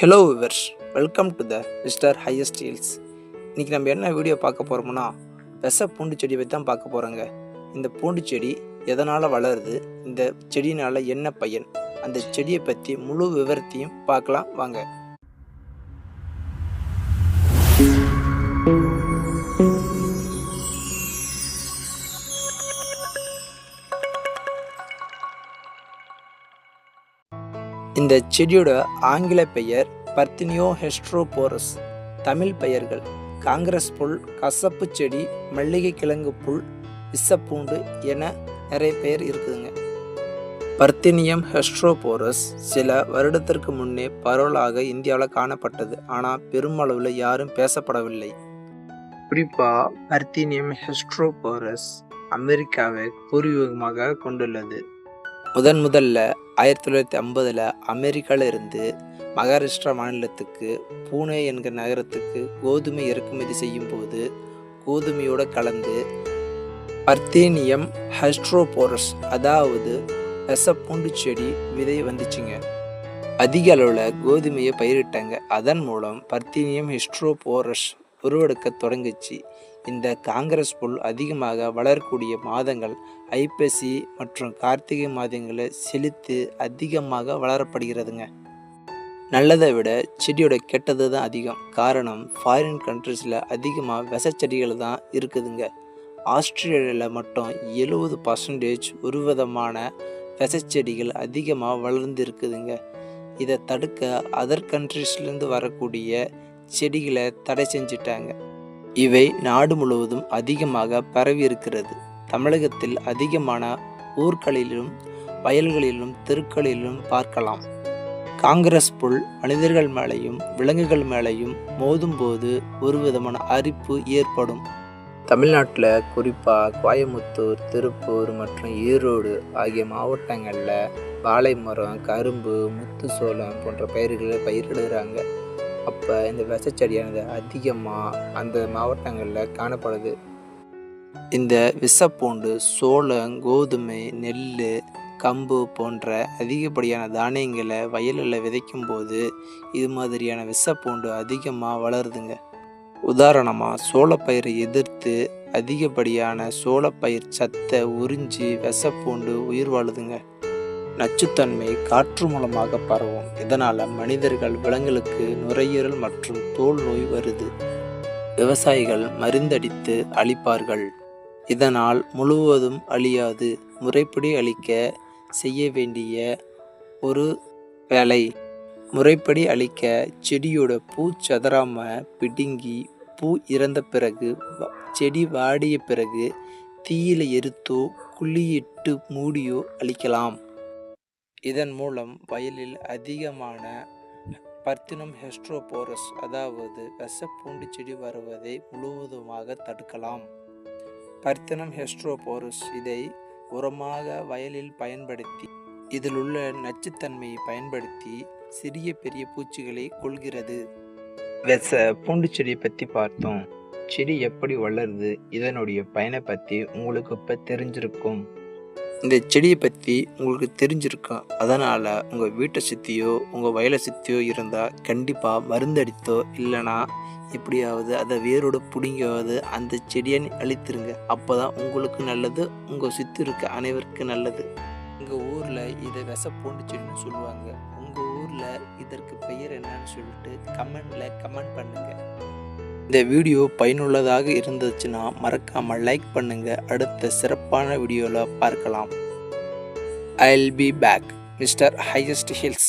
Hello viewers, welcome to the mister highest hills. இன்றைக்கி நம்ம என்ன வீடியோ பார்க்க போகிறோம்னா, பூண்டு செடி பற்றி தான் பார்க்க போகிறோங்க. இந்த பூண்டு செடி எதனால் வளருது, இந்த செடினால் என்ன பயன், அந்த செடியை பற்றி முழு விவரத்தையும் பார்க்கலாம் வாங்க. இந்த செடியோட ஆங்கில பெயர் பர்த்தினியோ ஹெஸ்ட்ரோபோரஸ். தமிழ் பெயர்கள் காங்கிரஸ் புல், கசப்பு செடி, மல்லிகை கிழங்கு புல், விசப்பூண்டு என நிறைய பெயர் இருக்குதுங்க. பர்த்தினியம் ஹெஸ்ட்ரோபோரஸ் சில வருடத்திற்கு முன்னே பரவலாக இந்தியாவில் காணப்பட்டது. ஆனால் பெருமளவில் யாரும் பேசப்படவில்லை. குறிப்பாக பர்த்தினியம் ஹெஸ்ட்ரோபோரஸ் அமெரிக்காவை பூர்வீகமாக கொண்டுள்ளது. முதல்ல 1950 அமெரிக்காவில் இருந்து மகாராஷ்டிரா மாநிலத்துக்கு பூனே என்கிற நகரத்துக்கு கோதுமை இறக்குமதி செய்யும் போது கோதுமையோடு கலந்து பர்த்தினியம் ஹெஸ்ட்ரோபோரஸ் அதாவது பூண்டு செடி விதை வந்துச்சுங்க. அதிக அளவில் கோதுமையை பயிரிட்டாங்க. அதன் மூலம் பர்த்தினியம் ஹெஸ்ட்ரோபோரஸ் உருவெடுக்க தொடங்குச்சு. இந்த காங்கிரஸ் புல் அதிகமாக வளரக்கூடிய மாதங்கள் ஐப்பசி மற்றும் கார்த்திகை மாதங்களில் செழித்து அதிகமாக வளரப்படுகிறதுங்க. நல்லதை விட செடியோட கெட்டது தான் அதிகம். காரணம், ஃபாரின் கண்ட்ரீஸில் அதிகமாக விஷச்செடிகள் தான் இருக்குதுங்க. ஆஸ்திரேலியாவில் மட்டும் 70% ஒரு விதமான விஷச்செடிகள் அதிகமாக வளர்ந்து இருக்குதுங்க. இதை தடுக்க அதர் கண்ட்ரீஸ்லேருந்து வரக்கூடிய செடிகளை தடை செஞ்சிட்டாங்க. இவை நாடு முழுவதும் அதிகமாக பரவி இருக்கிறது. தமிழகத்தில் அதிகமான ஊர்களிலும் வயல்களிலும் தெருக்களிலும் பார்க்கலாம். காங்கிரஸ் புல் மனிதர்கள் மேலேயும் விலங்குகள் மேலேயும் மோதும்போது ஒரு விதமான அரிப்பு ஏற்படும். தமிழ்நாட்டில் குறிப்பாக கோயமுத்தூர், திருப்பூர் மற்றும் ஈரோடு ஆகிய மாவட்டங்களில் வாழை மரம், கரும்பு, முத்து சோளம் போன்ற பயிர்களை பயிரிடுகிறாங்க. அப்போ இந்த விஷச்செடியானது அதிகமாக அந்த மாவட்டங்களில் காணப்படுது. இந்த விஷப்பூண்டு சோளம், கோதுமை, நெல், கம்பு போன்ற அதிகப்படியான தானியங்களை வயலில் விதைக்கும் போது இது மாதிரியான விஷப்பூண்டு அதிகமாக வளருதுங்க. உதாரணமாக சோளப்பயிரை எதிர்த்து அதிகப்படியான சோளப்பயிர் சத்தை உறிஞ்சி விஷப்பூண்டு உயிர் வாழுதுங்க. நச்சுத்தன்மை காற்று மூலமாக பரவும். இதனால் மனிதர்கள், விலங்குகளுக்கு நுரையீரல் மற்றும் தோல் நோய் வருது. விவசாயிகள் மருந்தடித்து அழிப்பார்கள். இதனால் முழுவதும் அழியாது. முறைப்படி அழிக்க செய்ய வேண்டிய ஒரு வேலை. முறைப்படி அழிக்க செடியோட பூ சதறாம பிடுங்கி, பூ இறந்த பிறகு, செடி வாடிய பிறகு தீயில எரித்தோ குழியிட்டு மூடியோ அழிக்கலாம். இதன் மூலம் வயலில் அதிகமான பர்த்தினம் ஹெஸ்ட்ரோபோரஸ் அதாவது பூண்டு செடி வருவதை முழுவதுமாக தடுக்கலாம். பர்த்தினம் ஹெஸ்ட்ரோபோரஸ் இதை உரமாக வயலில் பயன்படுத்தி இதில் உள்ள நச்சுத்தன்மையை பயன்படுத்தி சிறிய பெரிய பூச்சிகளை கொள்கிறது. பூண்டு செடியை பற்றி பார்த்தோம். செடி எப்படி வளருது, இதனுடைய பயனை பற்றி உங்களுக்கு இப்போ தெரிஞ்சிருக்கும். இந்த செடியை பற்றி உங்களுக்கு தெரிஞ்சிருக்கும். அதனால் உங்கள் வீட்டை சுற்றியோ உங்கள் வயலை சுற்றியோ இருந்தால் கண்டிப்பாக மருந்தடித்தோ இல்லைனா எப்படியாவது அதை வேரோடு பிடுங்கியாவது அந்த செடியை அழித்துருங்க. அப்போ தான் உங்களுக்கு நல்லது, உங்கள் சுற்றி இருக்க அனைவருக்கும் நல்லது. உங்கள் ஊரில் இதை பூண்டு செடின்னு சொல்லுவாங்க. உங்கள் ஊரில் இதற்கு பெயர் என்னன்னு சொல்லிட்டு கமெண்ட் பண்ணுங்கள். இந்த வீடியோ பயனுள்ளதாக இருந்துச்சுன்னா மறக்காமல் லைக் பண்ணுங்கள். அடுத்த சிறப்பான வீடியோவில் பார்க்கலாம். I'll be back, Mr. Highest Hills.